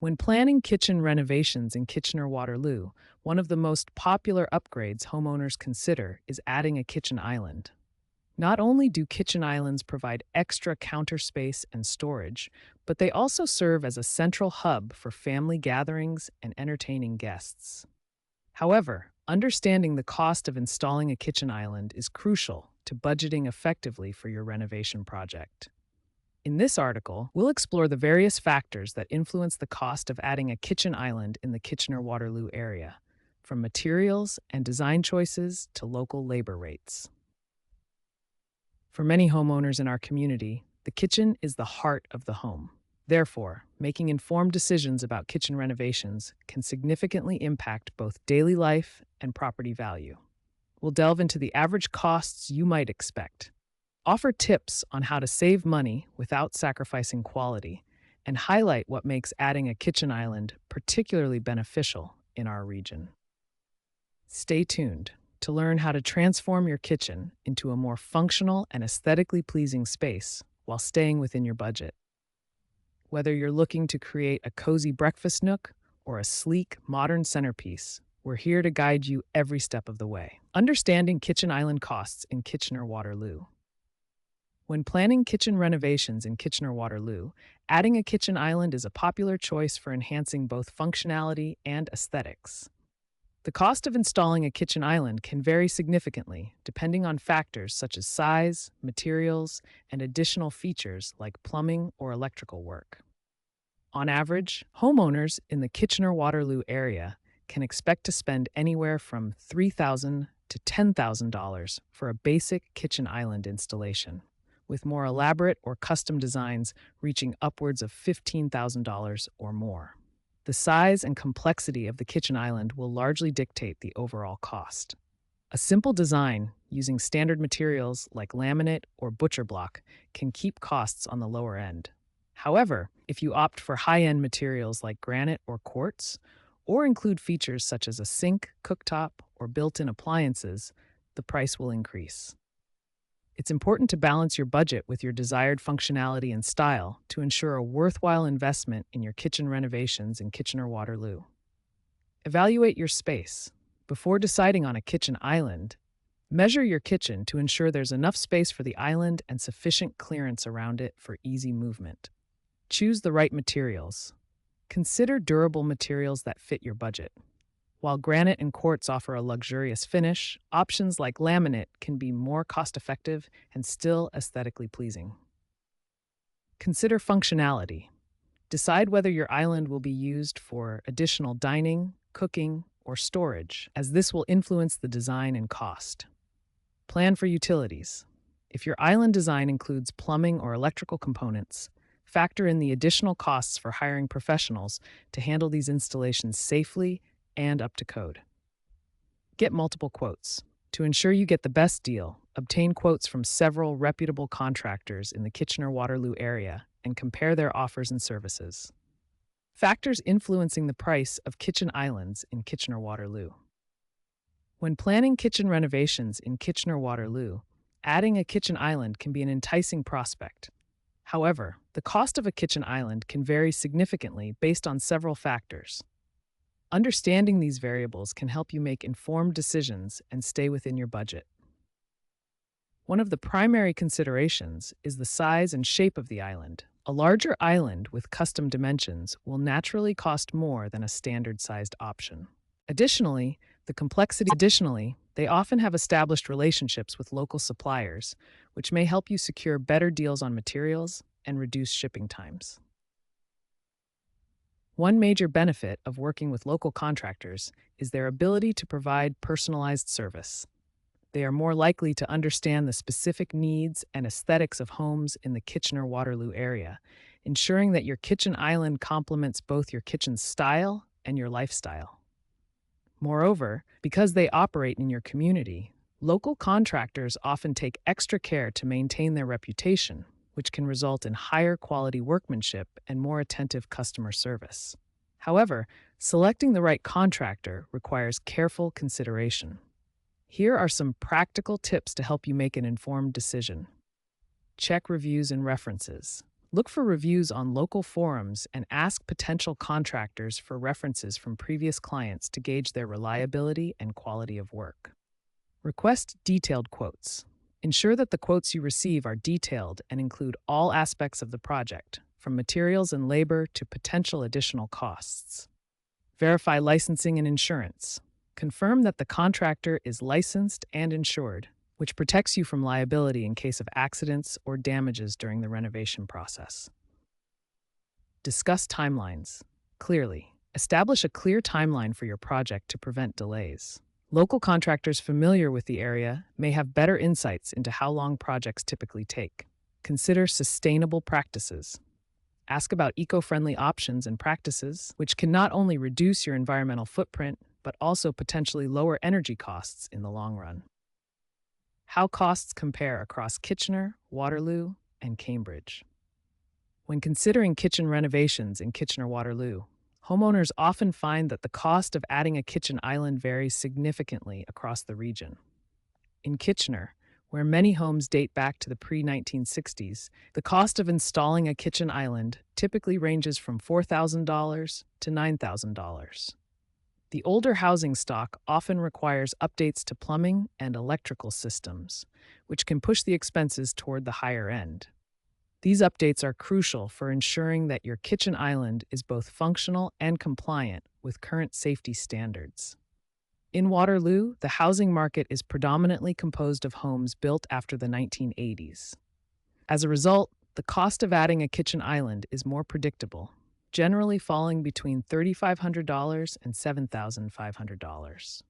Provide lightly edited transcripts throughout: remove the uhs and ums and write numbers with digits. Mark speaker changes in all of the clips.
Speaker 1: When planning kitchen renovations in Kitchener-Waterloo, one of the most popular upgrades homeowners consider is adding a kitchen island. Not only do kitchen islands provide extra counter space and storage, but they also serve as a central hub for family gatherings and entertaining guests. However, understanding the cost of installing a kitchen island is crucial to budgeting effectively for your renovation project. In this article, we'll explore the various factors that influence the cost of adding a kitchen island in the Kitchener-Waterloo area, from materials and design choices to local labor rates. For many homeowners in our community, the kitchen is the heart of the home. Therefore, making informed decisions about kitchen renovations can significantly impact both daily life and property value. We'll delve into the average costs you might expect, offer tips on how to save money without sacrificing quality, and highlight what makes adding a kitchen island particularly beneficial in our region. Stay tuned to learn how to transform your kitchen into a more functional and aesthetically pleasing space while staying within your budget. Whether you're looking to create a cozy breakfast nook or a sleek, modern centerpiece, we're here to guide you every step of the way. Understanding kitchen island costs in Kitchener-Waterloo. When planning kitchen renovations in Kitchener-Waterloo, adding a kitchen island is a popular choice for enhancing both functionality and aesthetics. The cost of installing a kitchen island can vary significantly depending on factors such as size, materials, and additional features like plumbing or electrical work. On average, homeowners in the Kitchener-Waterloo area can expect to spend anywhere from $3,000 to $10,000 for a basic kitchen island installation, with more elaborate or custom designs reaching upwards of $15,000 or more. The size and complexity of the kitchen island will largely dictate the overall cost. A simple design using standard materials like laminate or butcher block can keep costs on the lower end. However, if you opt for high-end materials like granite or quartz, or include features such as a sink, cooktop, or built-in appliances, the price will increase. It's important to balance your budget with your desired functionality and style to ensure a worthwhile investment in your kitchen renovations in Kitchener-Waterloo. Evaluate your space. Before deciding on a kitchen island, measure your kitchen to ensure there's enough space for the island and sufficient clearance around it for easy movement. Choose the right materials. Consider durable materials that fit your budget. While granite and quartz offer a luxurious finish, options like laminate can be more cost-effective and still aesthetically pleasing. Consider functionality. Decide whether your island will be used for additional dining, cooking, or storage, as this will influence the design and cost. Plan for utilities. If your island design includes plumbing or electrical components, factor in the additional costs for hiring professionals to handle these installations safely and up to code. Get multiple quotes. To ensure you get the best deal, obtain quotes from several reputable contractors in the Kitchener-Waterloo area and compare their offers and services. Factors influencing the price of kitchen islands in Kitchener-Waterloo. When planning kitchen renovations in Kitchener-Waterloo, adding a kitchen island can be an enticing prospect. However, the cost of a kitchen island can vary significantly based on several factors. Understanding these variables can help you make informed decisions and stay within your budget. One of the primary considerations is the size and shape of the island. A larger island with custom dimensions will naturally cost more than a standard-sized option. Additionally, they often have established relationships with local suppliers, which may help you secure better deals on materials and reduce shipping times. One major benefit of working with local contractors is their ability to provide personalized service. They are more likely to understand the specific needs and aesthetics of homes in the Kitchener-Waterloo area, ensuring that your kitchen island complements both your kitchen's style and your lifestyle. Moreover, because they operate in your community, local contractors often take extra care to maintain their reputation, which can result in higher quality workmanship and more attentive customer service. However, selecting the right contractor requires careful consideration. Here are some practical tips to help you make an informed decision. Check reviews and references. Look for reviews on local forums and ask potential contractors for references from previous clients to gauge their reliability and quality of work. Request detailed quotes. Ensure that the quotes you receive are detailed and include all aspects of the project, from materials and labor to potential additional costs. Verify licensing and insurance. Confirm that the contractor is licensed and insured, which protects you from liability in case of accidents or damages during the renovation process. Discuss timelines. Clearly, establish a clear timeline for your project to prevent delays. Local contractors familiar with the area may have better insights into how long projects typically take. Consider sustainable practices. Ask about eco-friendly options and practices, which can not only reduce your environmental footprint, but also potentially lower energy costs in the long run. How costs compare across Kitchener, Waterloo, and Cambridge. When considering kitchen renovations in Kitchener-Waterloo, homeowners often find that the cost of adding a kitchen island varies significantly across the region. In Kitchener, where many homes date back to the pre-1960s, the cost of installing a kitchen island typically ranges from $4,000 to $9,000. The older housing stock often requires updates to plumbing and electrical systems, which can push the expenses toward the higher end. These updates are crucial for ensuring that your kitchen island is both functional and compliant with current safety standards. In Waterloo, the housing market is predominantly composed of homes built after the 1980s. As a result, the cost of adding a kitchen island is more predictable, generally falling between $3,500 and $7,500.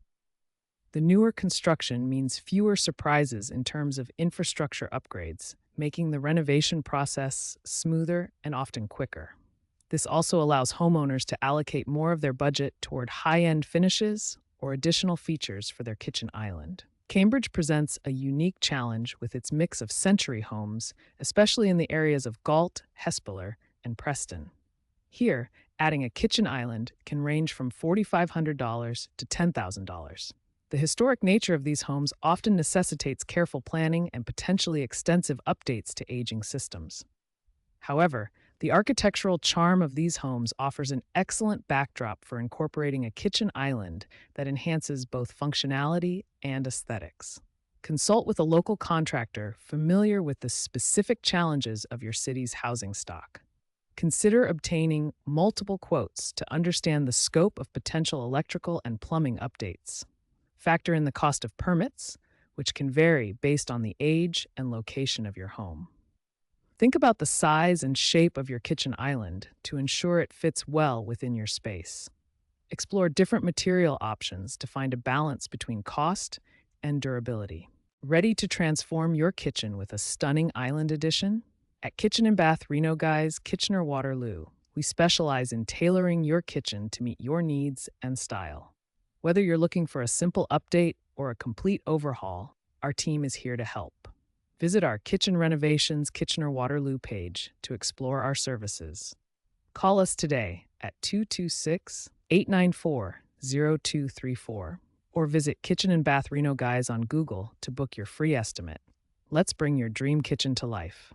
Speaker 1: The newer construction means fewer surprises in terms of infrastructure upgrades, making the renovation process smoother and often quicker. This also allows homeowners to allocate more of their budget toward high-end finishes or additional features for their kitchen island. Cambridge presents a unique challenge with its mix of century homes, especially in the areas of Galt, Hespeler, and Preston. Here, adding a kitchen island can range from $4,500 to $10,000. The historic nature of these homes often necessitates careful planning and potentially extensive updates to aging systems. However, the architectural charm of these homes offers an excellent backdrop for incorporating a kitchen island that enhances both functionality and aesthetics. Consult with a local contractor familiar with the specific challenges of your city's housing stock. Consider obtaining multiple quotes to understand the scope of potential electrical and plumbing updates. Factor in the cost of permits, which can vary based on the age and location of your home. Think about the size and shape of your kitchen island to ensure it fits well within your space. Explore different material options to find a balance between cost and durability. Ready to transform your kitchen with a stunning island addition? At Kitchen and Bath Reno Guys, Kitchener-Waterloo, we specialize in tailoring your kitchen to meet your needs and style. Whether you're looking for a simple update or a complete overhaul, our team is here to help. Visit our Kitchen Renovations Kitchener-Waterloo page to explore our services. Call us today at 226-894-0234 or visit Kitchen and Bath Reno Guys on Google to book your free estimate. Let's bring your dream kitchen to life.